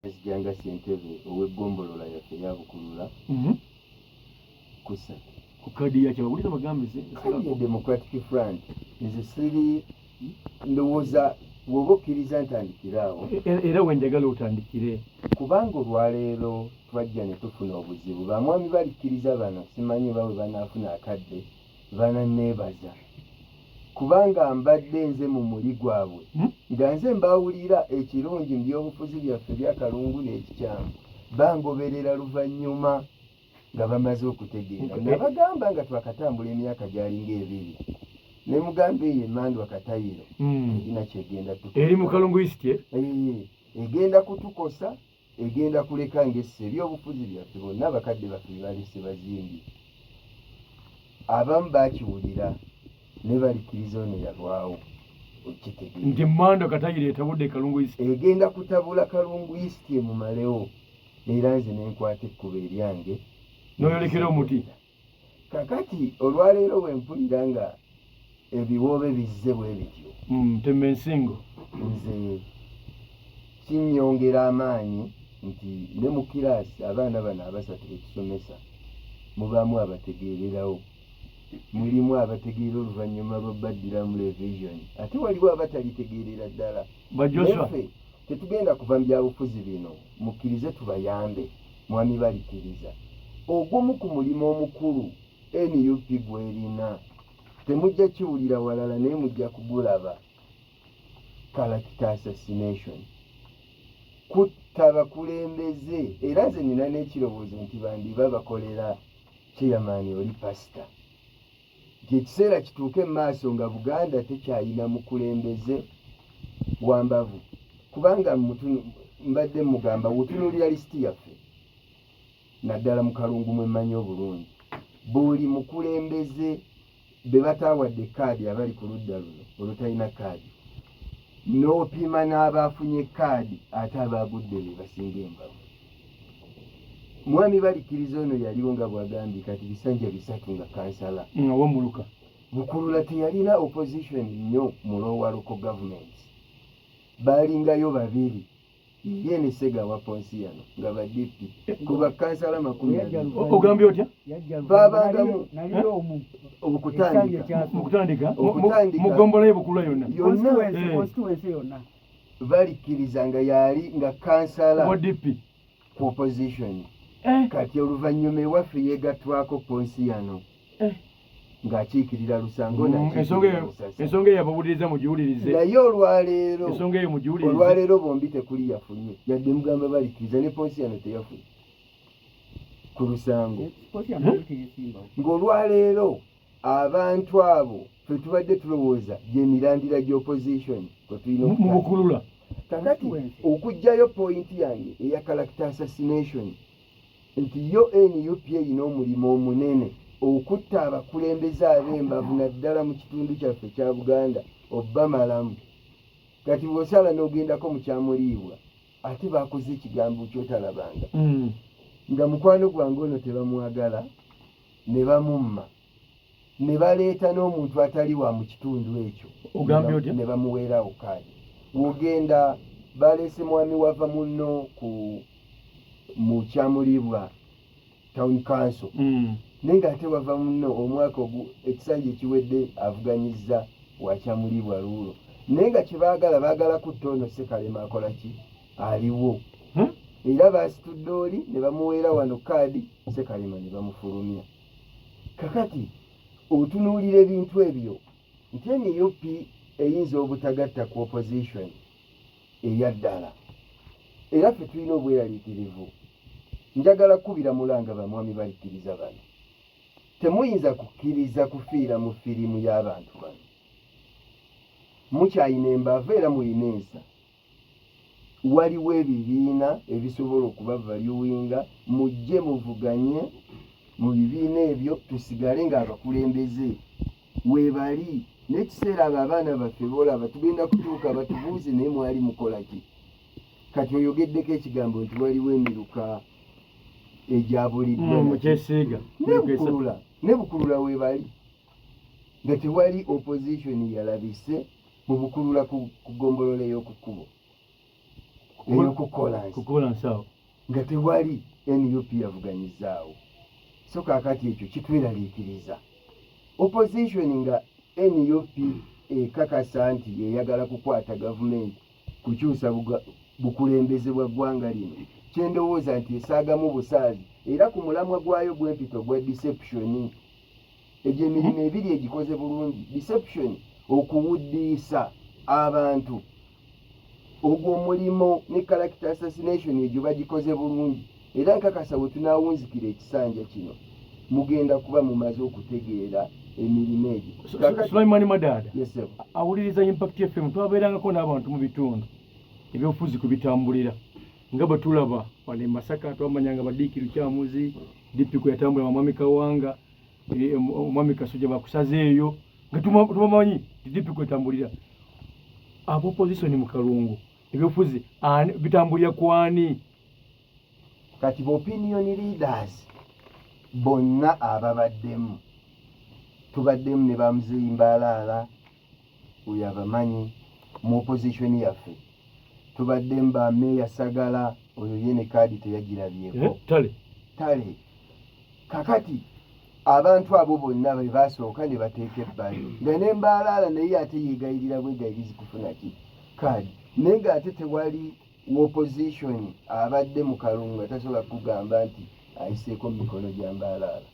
Sijanga Ssentebe ow'eggombolola yaffe ya Bukulula kusa ku kadi ya kyabulira bagambe ya Democratic Front nze siri ndowooza bw'oba okkiriza ntandikiraawo era wenjagala otandikire kubanga olwaleero twajja ne tufuna obuzibu bamwami balikkiriza bano simanyi bawe banaafuna akadde bananneebaza kubanga mbadde nze mu muli gwabwe nga nze mbawulira ekirungi mu byobufuzi byaffe bya Kalungu n'ekikyamu bangoberera luvannyuma nga bamaze okutegeera nabagamba nga twakatambula emyaka gyalinga ebiri ne mugambe eyo Emandwa Katayiro erina kyegenda eri mu Kalungu East egenda kutukosa egenda kuleka ng'esse ebyobufuzi byaffe bonna abakadde baffe balese bazimbi abamu bakiwulira ne balikkiriza ono yalwawo okitegeera nti Emandwa Katayiro etabudde Kalungu East egenda kutabula Kalungu East emumalewo era nze nenkwata ekkubo eryange n'oyolekera omuti kakati olwaleero bwempulira nga ebiwoobe bizze bwe bityo temma ensingo nze kinnyongera amaanyi nti ne mu kiraasi abaana bano abasatu betusomesa mubaamu abategeererawo mulimu abategeera oluvannyuma lwa baddiramu revision ate waliwo abatalitegeerera ddala naffe tetugenda kuva mu byabufuzi bino mukkirize tubayambe mwami balikkiriza ogumu ku mulimu omukulu NUP gw'erina temujja kiwulira walala naye mujja kugulaba character assassination kutta abakulembeze era nze nina n'ekirowoozo nti bandiba bakolera chairman oli pasita ekiseera kituuke mu maaso nga Buganda tekyayina mukulembeze wambavu kubanga mbadde mugamba wutunuulira lisiti yaffe naddala mu Kalungu mwemanyi obulungi buli mukulembeze be bataawadde kaadi abali ku ludda luno olutalina kaadi n'opima n'abaafunye kaadi ate abaagudde be basinga embavu mwami balikkiriza ono yaliwo nga bwagambye kati bisanja bisatu nga kansala wamuluka Bukulula teyalina opposition nnyo mu lower local governments baalingayo babiri ye ne Sega wa Ponsiano nga badipi kuba kansala 20 ogambye otya babangamu okutandika mugombola ye Bukulula yonna balikkiriza nga yali nga kansala dipi ku opposition kati oluvannyuma ewaffe yeegattwako Ponsiano ng'akiikirira Lusango ensonga eyo yabawuliriza mugiwulirize naye olwaleero ensonga eyo mugiwulirize olwaleero bombi tekuli yafunye yadde mugamba balikkiriza ne Ponsiano teyafunye ku Lusango ng'olwaleero abantu abo ffe tubadde tulowooza gy'emirandira gy'opposition kwe tulina mu Bukulula kakati okuggyayo pointi yange eya character assassination nti yo NUP erina omulimu omunene okutta abakulembeze ab'embavu naddala mu kitundu kyaffe kya Buganda obbamalamu kati bw'osala n'ogendako mu kyamuliibwa ate baakoze ekigambo kyotalabanga nga mukwano gwange ono tebamwagala ne bamumma ne baleeta n'omuntu atali wa mu kitundu ekyo ne bamuweerawo kaadi wogenda baleese mwami wava munno mu kyamuliibwa town council naye ng'ate wava munno omwaka ekisanja ekiwedde avuganyizza wakyamulibwa luulo naye nga baagala kutta ono Ssekalema akola ki aliwo era baasitudde oli ne bamuweera wano kaadi Ssekalema ne bamufulumya kakati otunuulira ebintu ebyo nti NUP eyinza obutagatta ku opposition eya ddala era ffe tulina obweraliikirivu njagala kkubira mulanga bamwami balikkiriza bano temuyinza kukkiriza kufiira mu firimu y'abantu bano mukyayina embavu era muyina ensa waliwo ebibiina ebisobola okubavalyuwinga mujje muvuganye mu bibiina ebyo tusigale ng'abakulembeze weebali n'ekiseera abo abaana baffe boolaba tugenda kutuuka batubuuze naye mwali mukola ki kati oyogeddeko ekigambo nti waliwo emiruka ejabuliddwa ne Bukulula weebali nga tewali opposition yalabise mu Bukulula ku ggombolola ey'oku kkubo kukola nsawo nga tewali NUP yavuganyizaawo. So kaakati ekyo kitweraliikiriza opposition nga NUP ekakasa nti yeyagala kukwata gavumenti kukyusa bukulembeze bwa ggwanga lino, kyendowooza nti esaagamu busaazi era ku mulamwa gwayo gw'empito gwa deception. Egyo emirimu ebiri egikoze bulungi. Deception, okuwuddiisa abantu, ogwo omulimo ne character assassination egyo bagikoze bulungi era nkakasa bwe tunaawunzikira ekisanja kino mugenda kuba mumaze okutegeera emirimu egyo. Sulaiman Madada, Yes, sir. awuliriza Impact FM twabeerangako n'abantu mu bitundu ebyobufuzi kubitambulira nga bwe tulaba wano e Masaka twamanyanga badiiki Lukyamuzi, DP kwe yatambula Mwami Kawanga, Omwami Kasujja bakusazeeyo nga tubamanyi DP kwe yatambulira. Abo opposition mu Kalungu ebyobufuzi bitambulira kwani? Kati opinion leaders bonna ababaddemu, tubaddemu ne Bamuzeeyi Mbaalaala oyo abamanyi mu opposition yaffe, tubaddemu ba Meya Sagala oyo ye ne kaadi teyagirabyeko tale. Kakati abantu abo bonna be basooka ne bateeka ebbali nga ne Mbaalaala naye ate yeegayirira bwegayirizi kufuna ki kaadi, naye ng'ate tewali opposition abadde mu Kalungu tasobola kugamba nti ayiseeko mu mikono gya Mbaalaala.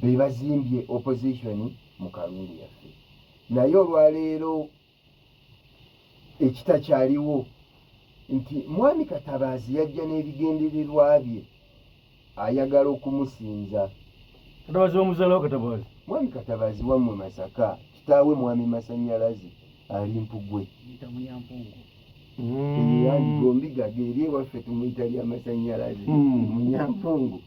Be bazimbye opposition mu Kalungu yaffe. Naye olwaleero ekitakyaliwo nti Mwami Katabaazi yajja n'ebigendererwa bye ayagala okumusinza. Katabaazi wamuzaalawo Katabaazi? Mwami Katabaazi wammwe Masaka, kitaawe Mwami Masannyalaze ali Mpugwe. Gombi gageri ewaffe tumuyita lya Masannyalaze Munyampungu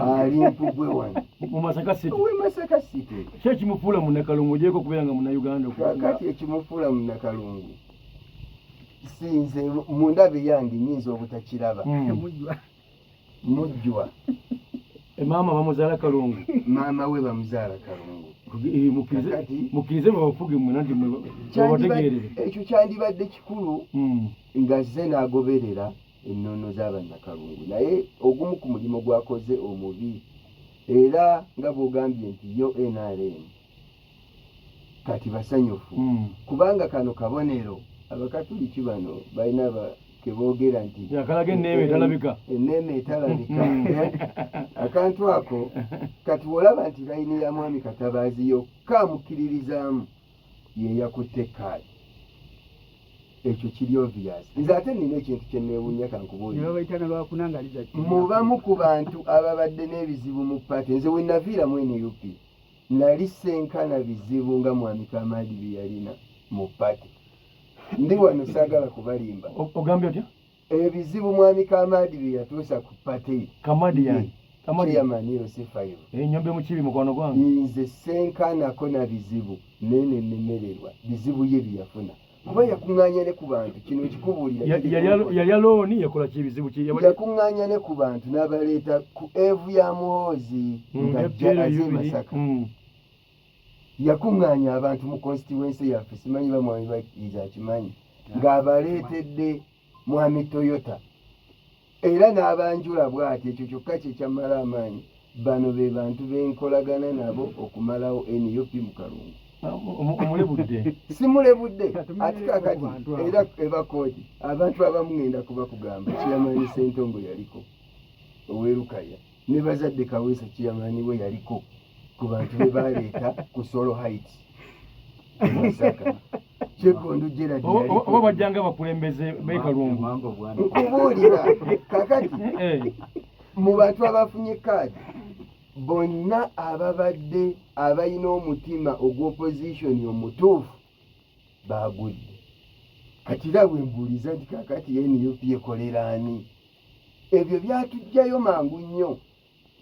ali Mpugwe wano mu Masaka City. Masaka City. Ki ekimufuula Munnakalungu ogyeko okubeera nga Munnayuganda? Kakati ekimufuula Munnakalungu sinze mu ndabe yange nyinza obutakiraba. Mujjwa maama bamuzaala Kalungu. Maama we bamuzaala Kalungu. Mukkirize babafuge mwena nti babategeerere. Ekyo kyandibadde kikulu nga zze n'agoberera ennono z'Abannakalungu, naye ogumu ku mulimu gwakoze omubi era nga bw'ogambye nti yo NRM kati basanyufu kubanga kano kabonero abakatuliki bano balina keboogera nti yakalaga enneeme etalabika. Enneeme etalabika. Akantu ako kati olaba nti layini ya Mwami Katabaazi yokka amukkiririzaamu ye yakutte kaadi. Ekyo kiri obvious. Nze ate nina ekintu kye neewuunya kankubuulira. Mubamu ku bantu ababadde n'ebizibu mu paati, nze we naviiramu NUP nali senkana bizibu nga Mwami Kamadi bye yalina mu paati. Ndi wano saagala kubalimba. Ogambye otya? Ebizibu Mwami Kamadi bye yatuusa ku paati. Kamadi yani? Kamadi yamaniro C5. Nyombe mukibi mukwano gwange. Nze senkanako na bizibu nene nemererwa. Bizibu ye bye yafuna. Kuba yakuŋŋaanya ne ku bantu kino kikubuulira. Yali alooni yakola ki ebizibu ki? Yakuŋŋaanya ne ku bantu n'abaleeta ku Evu ya Muhoozi ng'ajja aze Masaka. Yakuŋŋaanya abantu mu constituency yaffe, simanyi bamwami bakkiriza akimanyi, ng'abaleetedde Mwami Toyota era n'abanjula bw'ati. Ekyo kyokka kye kyammala amaanyi. Bano be bantu benkolagana nabo okumalawo NUP mu Kalungu. Omulebudde? Simulebudde ate kakati era ebakoodi abantu abamu ngenda kuba kugamba Chairman Ssentongo yaliko owerukaya ne bazadde Kaweesa Chairman we yaliko ku bantu be baleeta ku Solo Heights Masaka. Kyegondo Gerard yaliko oba bajjanga bakulembeze b'Ekalungu nkubuulira kakati mu bantu abafunye kaadi bonna ababadde abalina omutima ogw'opposition omutuufu baagudde. Kati era bwe mbuuliza nti kakati NUP ekolera ani? Ebyo byatujjayo mangu nnyo.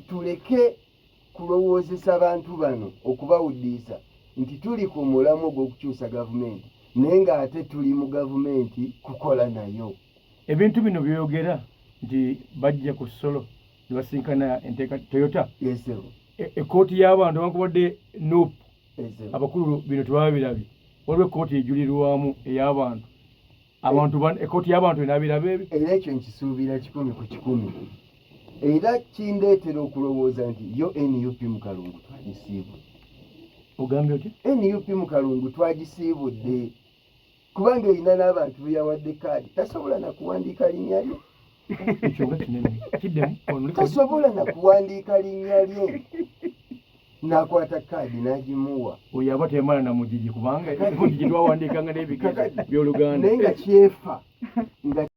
Tuleke kulowoozesa bantu bano okubawuddiisa nti tuli ku mulamu ogw'okukyusa gavumenti naye ng'ate tuli mu gavumenti kukola nayo. Ebintu bino byogera nti bajja ku Solo basinkana enteeka Toyota. Yes, sir. Ekkooti y'abantu bankubadde NUP. Yes, sir. Abakulu bino tebabirabye. Waliwo ekkooti ejulirwamu ey'abantu abantu ekoti y'abantu enabira bebi era ekyo nkisuubira 100 ku 100 era kindeetera okulowooza nti yo NUP mu kalungu twagisiibudde. ogambye oti NUP mu kalungu twagisiibudde kubanga erina n'abantu beyawadde kaadi tasobola nakuwandiika linnya lye. ekyo nga kinene kiddemu tasobola nakuwandiika linnya lye nakwata kaadi n'agimuwa. oyo aba temala na mugigi kubanga ekoti gye twawandiikanga n'ebikere by'Oluganda naye nga kyefa nga